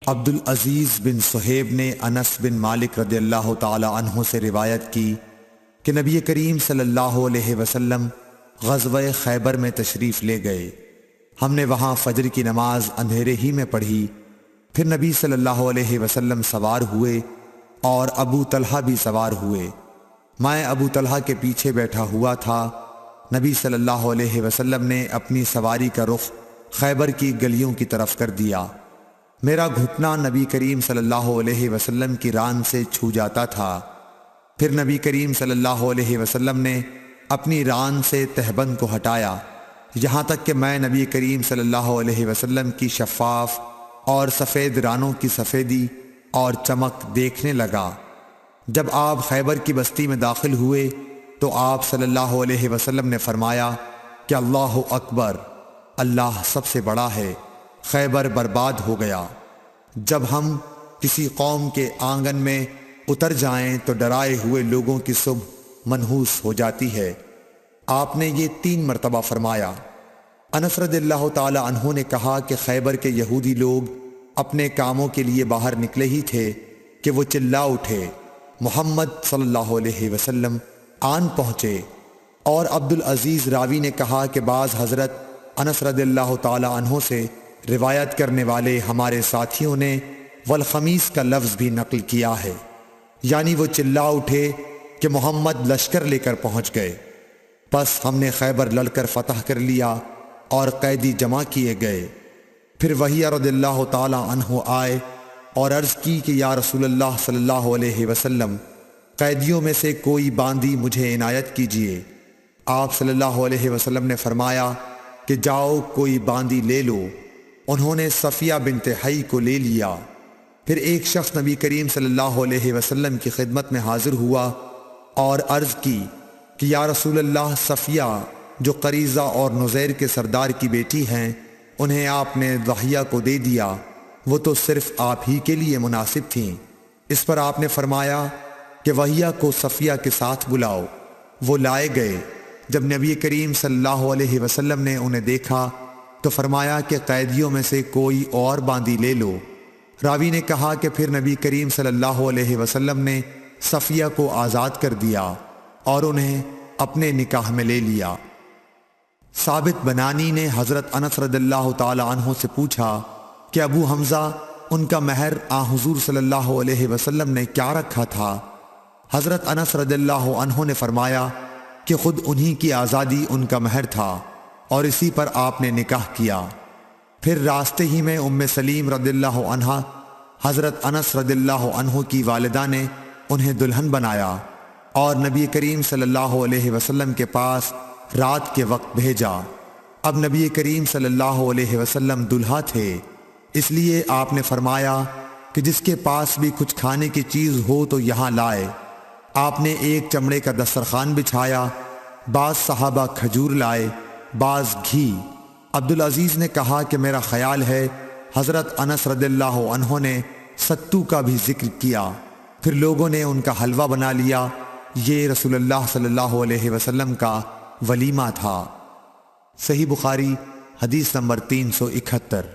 عبدالعزیز بن صہیب نے انس بن مالک رضی اللہ تعالی عنہ سے روایت کی کہ نبی کریم صلی اللہ علیہ وسلم غزوہ خیبر میں تشریف لے گئے۔ ہم نے وہاں فجر کی نماز اندھیرے ہی میں پڑھی، پھر نبی صلی اللہ علیہ وسلم سوار ہوئے اور ابو طلحہ بھی سوار ہوئے۔ میں ابو طلحہ کے پیچھے بیٹھا ہوا تھا۔ نبی صلی اللہ علیہ وسلم نے اپنی سواری کا رخ خیبر کی گلیوں کی طرف کر دیا۔ میرا گھٹنا نبی کریم صلی اللہ علیہ وسلم کی ران سے چھو جاتا تھا۔ پھر نبی کریم صلی اللہ علیہ وسلم نے اپنی ران سے تہبند کو ہٹایا، یہاں تک کہ میں نبی کریم صلی اللہ علیہ وسلم کی شفاف اور سفید رانوں کی سفیدی اور چمک دیکھنے لگا۔ جب آپ خیبر کی بستی میں داخل ہوئے تو آپ صلی اللہ علیہ وسلم نے فرمایا کہ اللہ اکبر، اللہ سب سے بڑا ہے، خیبر برباد ہو گیا۔ جب ہم کسی قوم کے آنگن میں اتر جائیں تو ڈرائے ہوئے لوگوں کی صبح منحوس ہو جاتی ہے۔ آپ نے یہ 3 مرتبہ فرمایا۔ انس رضی اللہ تعالی عنہ نے کہا کہ خیبر کے یہودی لوگ اپنے کاموں کے لیے باہر نکلے ہی تھے کہ وہ چلا اٹھے، محمد صلی اللہ علیہ وسلم آن پہنچے۔ اور عبدالعزیز راوی نے کہا کہ بعض حضرت انس رضی اللہ تعالی عنہ سے روایت کرنے والے ہمارے ساتھیوں نے والخمیس کا لفظ بھی نقل کیا ہے، یعنی وہ چلا اٹھے کہ محمد لشکر لے کر پہنچ گئے۔ پس ہم نے خیبر لڑ کر فتح کر لیا اور قیدی جمع کیے گئے۔ پھر وحیہ رضی اللہ تعالی عنہ آئے اور عرض کی کہ یا رسول اللہ صلی اللہ علیہ وسلم، قیدیوں میں سے کوئی باندی مجھے عنایت کیجیے۔ آپ صلی اللہ علیہ وسلم نے فرمایا کہ جاؤ کوئی باندی لے لو۔ انہوں نے صفیہ بنت حی کو لے لیا۔ پھر ایک شخص نبی کریم صلی اللہ علیہ وسلم کی خدمت میں حاضر ہوا اور عرض کی کہ یا رسول اللہ، صفیہ جو قریظہ اور نزیر کے سردار کی بیٹی ہیں، انہیں آپ نے ضحیہ کو دے دیا، وہ تو صرف آپ ہی کے لیے مناسب تھیں۔ اس پر آپ نے فرمایا کہ وحیہ کو صفیہ کے ساتھ بلاؤ۔ وہ لائے گئے۔ جب نبی کریم صلی اللہ علیہ وسلم نے انہیں دیکھا تو فرمایا کہ قیدیوں میں سے کوئی اور باندی لے لو۔ راوی نے کہا کہ پھر نبی کریم صلی اللہ علیہ وسلم نے صفیہ کو آزاد کر دیا اور انہیں اپنے نکاح میں لے لیا۔ ثابت بنانی نے حضرت انس رضی اللہ تعالی عنہ سے پوچھا کہ ابو حمزہ، ان کا مہر حضور صلی اللہ علیہ وسلم نے کیا رکھا تھا؟ حضرت انس رضی اللہ عنہ نے فرمایا کہ خود انہی کی آزادی ان کا مہر تھا اور اسی پر آپ نے نکاح کیا۔ پھر راستے ہی میں ام سلیم رضی اللہ عنہا حضرت انس رضی اللہ عنہ کی والدہ نے انہیں دلہن بنایا اور نبی کریم صلی اللہ علیہ وسلم کے پاس رات کے وقت بھیجا۔ اب نبی کریم صلی اللہ علیہ وسلم دلہا تھے، اس لیے آپ نے فرمایا کہ جس کے پاس بھی کچھ کھانے کی چیز ہو تو یہاں لائے۔ آپ نے ایک چمڑے کا دسترخوان بچھایا، بعض صحابہ کھجور لائے، بعض گھی۔ عبدالعزیز نے کہا کہ میرا خیال ہے حضرت انس رضی اللہ عنہ نے ستو کا بھی ذکر کیا۔ پھر لوگوں نے ان کا حلوہ بنا لیا۔ یہ رسول اللہ صلی اللہ علیہ وسلم کا ولیمہ تھا۔ صحیح بخاری حدیث نمبر 371۔